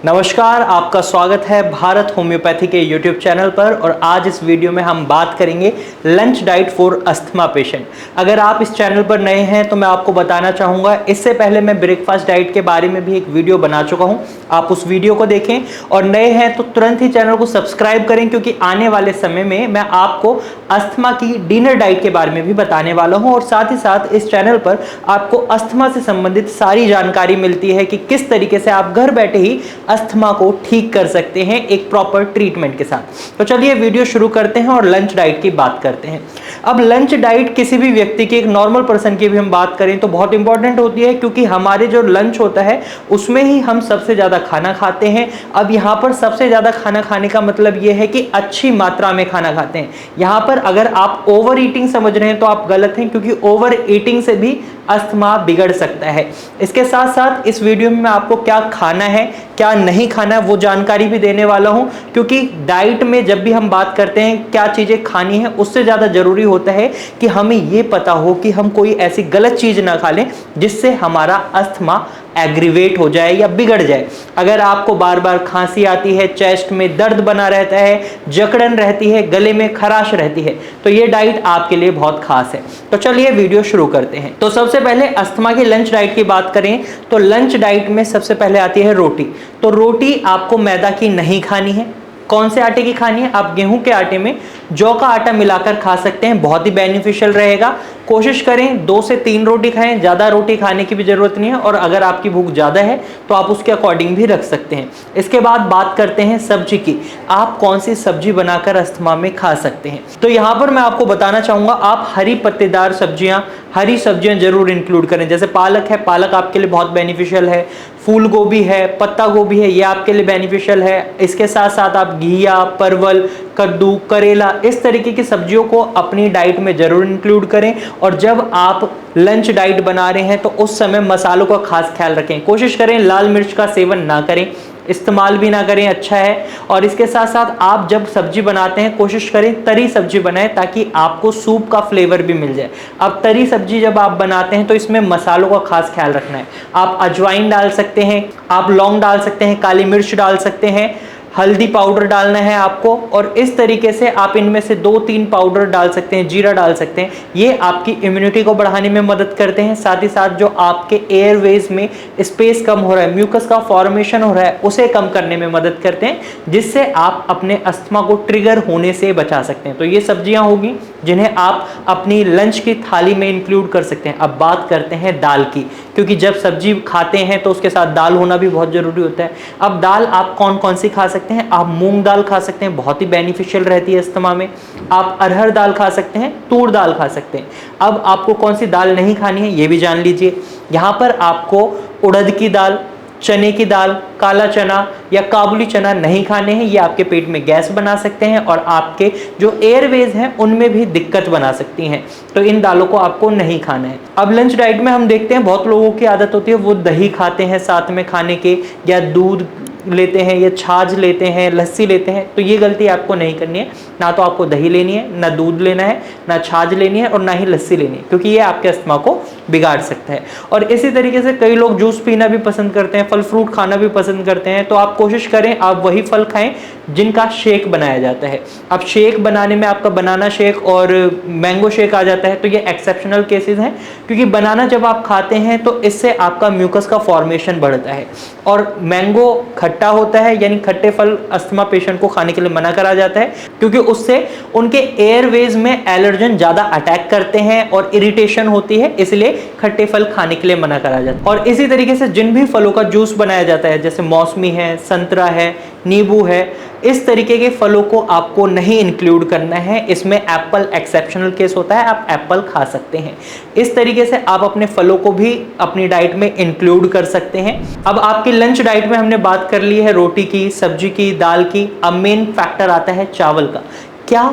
नमस्कार, आपका स्वागत है भारत होम्योपैथी के यूट्यूब चैनल पर। और आज इस वीडियो में हम बात करेंगे lunch diet for asthma patient. अगर आप इस चैनल पर नए हैं तो मैं आपको बताना चाहूँगा, इससे पहले मैं ब्रेकफास्ट डाइट के बारे में भी एक वीडियो बना चुका हूँ, आप उस वीडियो को देखें। और नए हैं तो तुरंत ही चैनल को सब्सक्राइब करें, क्योंकि आने वाले समय में मैं आपको अस्थमा की डिनर डाइट के बारे में भी बताने वाला हूँ। और साथ ही साथ इस चैनल पर आपको अस्थमा से संबंधित सारी जानकारी मिलती है कि किस तरीके से आप घर बैठे ही अस्थमा को ठीक कर सकते हैं एक प्रॉपर ट्रीटमेंट के साथ। तो चलिए वीडियो शुरू करते हैं और लंच डाइट की बात करते हैं। अब लंच डाइट किसी भी व्यक्ति की, एक नॉर्मल पर्सन की भी हम बात करें तो बहुत इंपॉर्टेंट होती है, क्योंकि हमारे जो लंच होता है उसमें ही हम सबसे ज्यादा खाना खाते हैं। अब यहाँ पर सबसे ज्यादा खाना खाने का मतलब यह है कि अच्छी मात्रा में खाना खाते हैं। यहाँ पर अगर आप ओवर ईटिंग समझ रहे हैं तो आप गलत हैं, क्योंकि ओवर ईटिंग से भी अस्थमा बिगड़ सकता है। इसके साथ साथ इस वीडियो में मैं आपको क्या खाना है क्या नहीं खाना है वो जानकारी भी देने वाला हूं, क्योंकि डाइट में जब भी हम बात करते हैं क्या चीजें खानी है, उससे ज्यादा जरूरी होता है कि हमें यह पता हो कि हम कोई ऐसी गलत चीज ना खा लें जिससे हमारा अस्थमा एग्रीवेट हो जाए या बिगड़ जाए। अगर आपको बार बार खांसी आती है, चेस्ट में दर्द बना रहता है, जकड़न रहती है, गले में खराश रहती है, तो ये डाइट आपके लिए बहुत खास है। तो चलिए वीडियो शुरू करते हैं। तो सबसे पहले अस्थमा की लंच डाइट की बात करें तो लंच डाइट में सबसे पहले आती है रोटी। तो रोटी आपको मैदा की नहीं खानी है। कौन से आटे की खानी है? आप गेहूं के आटे में जौ का आटा मिलाकर खा सकते हैं, बहुत ही बेनिफिशियल रहेगा। कोशिश करें 2 से 3 रोटी खाएं, ज़्यादा रोटी खाने की भी ज़रूरत नहीं है। और अगर आपकी भूख ज़्यादा है तो आप उसके अकॉर्डिंग भी रख सकते हैं। इसके बाद बात करते हैं सब्जी की। आप कौन सी सब्जी बनाकर अस्थमा में खा सकते हैं? तो यहाँ पर मैं आपको बताना चाहूँगा, आप हरी पत्तेदार सब्जियाँ, हरी सब्जियाँ जरूर इंक्लूड करें। जैसे पालक है, पालक आपके लिए बहुत बेनिफिशियल है। फूल गोभी है, पत्ता गोभी है, ये आपके लिए बेनिफिशियल है। इसके साथ साथ आप घिया, परवल, कद्दू, करेला, इस तरीके की सब्जियों को अपनी डाइट में जरूर इंक्लूड करें। और जब आप लंच डाइट बना रहे हैं तो उस समय मसालों का खास ख्याल रखें। कोशिश करें लाल मिर्च का सेवन ना करें, इस्तेमाल भी ना करें, अच्छा है। और इसके साथ साथ आप जब सब्जी बनाते हैं कोशिश करें तरी सब्जी बनाएं, ताकि आपको सूप का फ्लेवर भी मिल जाए। अब तरी सब्जी जब आप बनाते हैं तो इसमें मसालों का खास ख्याल रखना है। आप अजवाइन डाल सकते हैं, आप लौंग डाल सकते हैं, काली मिर्च डाल सकते हैं, हल्दी पाउडर डालना है आपको। और इस तरीके से आप इनमें से 2-3 पाउडर डाल सकते हैं, जीरा डाल सकते हैं। ये आपकी इम्यूनिटी को बढ़ाने में मदद करते हैं। साथ ही साथ जो आपके एयरवेज में स्पेस कम हो रहा है, म्यूकस का फॉर्मेशन हो रहा है, उसे कम करने में मदद करते हैं, जिससे आप अपने अस्थमा को ट्रिगर होने से बचा सकते हैं। तो ये सब्जियां होगी जिन्हें आप अपनी लंच की थाली में इंक्लूड कर सकते हैं। अब बात करते हैं दाल की, क्योंकि जब सब्जी खाते हैं तो उसके साथ दाल होना भी बहुत जरूरी होता है। अब दाल आप कौन कौन सी खा सकते हैं? आप मूंग दाल खा सकते हैं, बहुत ही बेनिफिशियल रहती है अस्थमा में। आप अरहर दाल खा सकते हैं, तूर दाल खा सकते हैं। अब आपको कौन सी दाल नहीं खानी है ये भी जान लीजिए। यहाँ पर आपको उड़द की दाल, चने की दाल, काला चना या काबुली चना नहीं खाने हैं। ये आपके पेट में गैस बना सकते हैं और आपके जो एयरवेज हैं उनमें भी दिक्कत बना सकती हैं। तो इन दालों को आपको नहीं खाना है। अब लंच डाइट में हम देखते हैं बहुत लोगों की आदत होती है वो दही खाते हैं साथ में खाने के, या दूध लेते हैं, या छाछ लेते हैं, लस्सी लेते हैं। तो ये गलती आपको नहीं करनी है। ना तो आपको दही लेनी है, ना दूध लेना है, ना छाछ लेनी है, और ना ही लस्सी लेनी है, क्योंकि ये आपके अस्थमा को बिगाड़ सकता है। और इसी तरीके से कई लोग जूस पीना भी पसंद करते हैं, फल फ्रूट खाना भी पसंद करते हैं। तो आप कोशिश करें आप वही फल खाएं जिनका शेक बनाया जाता है। अब शेक बनाने में आपका बनाना शेक और मैंगो शेक आ जाता है, तो ये एक्सेप्शनल केसेस हैं, क्योंकि बनाना जब आप खाते हैं तो इससे आपका म्यूकस का फॉर्मेशन बढ़ता है। और मैंगो खट्टा होता है, यानी खट्टे फल अस्थमा पेशेंट को खाने के लिए मना करा जाता है, क्योंकि उससे उनके एयरवेज में एलर्जन ज्यादा अटैक करते हैं और इरिटेशन होती है, इसलिए खट्टे फल खाने के लिए मना करा जाता है। और इसी तरीके से जिन भी फलों का जूस बनाया जाता है, जैसे मौसमी है, संतरा है, नींबू है, इस तरीके के फलों को आपको नहीं इंक्लूड करना है। इसमें एप्पल एक्सेप्शनल केस होता है, आप एप्पल खा सकते हैं। इस तरीके से आप अपने फलों को भी अपनी डाइट में इंक्लूड कर सकते हैं। अब आपकी लंच डाइट में हमने बात कर ली है रोटी की, सब्जी की, दाल की। अब मेन फैक्टर आता है चावल का। क्या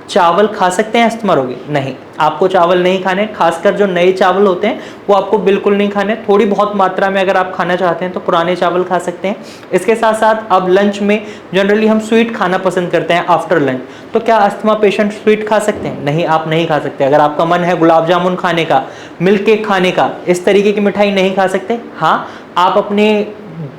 चावल खा सकते हैं अस्थमा रोगी? नहीं, आपको चावल नहीं खाने। खासकर जो नए चावल होते हैं वो आपको बिल्कुल नहीं खाने। थोड़ी बहुत मात्रा में अगर आप खाना चाहते हैं तो पुराने चावल खा सकते हैं। इसके साथ साथ अब लंच में जनरली हम स्वीट खाना पसंद करते हैं आफ्टर लंच। तो क्या अस्थमा पेशेंट स्वीट खा सकते हैं? नहीं, आप नहीं खा सकते। अगर आपका मन है गुलाब जामुन खाने का, मिल्क केक खाने का, इस तरीके की मिठाई नहीं खा सकते। हाँ, आप अपने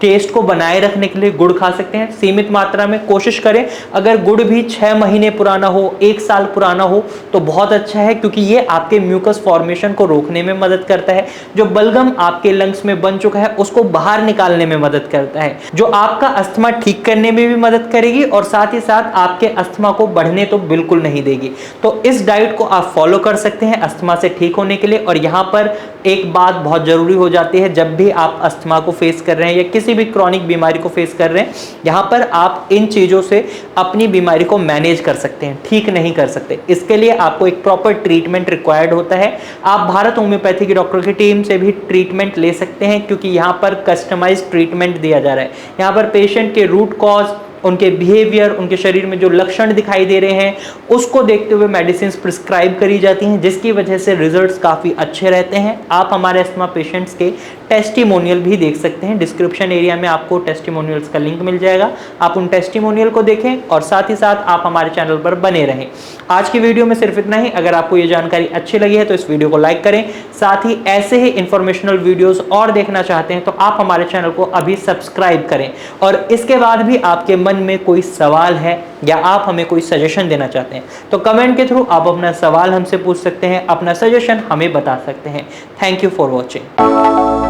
टेस्ट को बनाए रखने के लिए गुड़ खा सकते हैं, सीमित मात्रा में कोशिश करें। अगर गुड़ भी 6 महीने पुराना हो, 1 साल पुराना हो तो बहुत अच्छा है, क्योंकि ये आपके म्यूकस फॉर्मेशन को रोकने में मदद करता है। जो बलगम आपके लंग्स में बन चुका है उसको बाहर निकालने में मदद करता है, जो आपका अस्थमा ठीक करने में भी मदद करेगी और साथ ही साथ आपके अस्थमा को बढ़ने तो बिल्कुल नहीं देगी। तो इस डाइट को आप फॉलो कर सकते हैं अस्थमा से ठीक होने के लिए। और यहाँ पर एक बात बहुत जरूरी हो जाती है, जब भी आप अस्थमा को फेस कर रहे हैं या किसी भी क्रॉनिक बीमारी को फेस कर रहे हैं, यहाँ पर आप इन चीजों से अपनी बीमारी को मैनेज कर सकते हैं, ठीक नहीं कर सकते। इसके लिए आपको एक प्रॉपर ट्रीटमेंट रिक्वायर्ड होता है। आप भारत होम्योपैथी की डॉक्टर की टीम से भी ट्रीटमेंट ले सकते हैं, क्योंकि यहाँ पर कस्टमाइज्ड ट्रीटमेंट दिया जा रहा है। यहाँ पर पेशेंट के रूट कॉज, उनके बिहेवियर, उनके शरीर में जो लक्षण दिखाई दे रहे हैं उसको देखते हुए मेडिसिन प्रिस्क्राइब करी जाती हैं, जिसकी वजह से रिजल्ट्स काफ़ी अच्छे रहते हैं। आप हमारे अस्थमा पेशेंट्स के टेस्टिमोनियल भी देख सकते हैं, डिस्क्रिप्शन एरिया में आपको टेस्टिमोनियल्स का लिंक मिल जाएगा। आप उन टेस्टिमोनियल को देखें और साथ ही साथ आप हमारे चैनल पर बने रहें। आज की वीडियो में सिर्फ इतना ही। अगर आपको ये जानकारी अच्छी लगी है तो इस वीडियो को लाइक करें। साथ ही ऐसे ही इंफॉर्मेशनल वीडियोस और देखना चाहते हैं तो आप हमारे चैनल को अभी सब्सक्राइब करें। और इसके बाद भी आपके मन में कोई सवाल है या आप हमें कोई सजेशन देना चाहते हैं तो कमेंट के थ्रू आप अपना सवाल हमसे पूछ सकते हैं, अपना सजेशन हमें बता सकते हैं। Thank you for watching.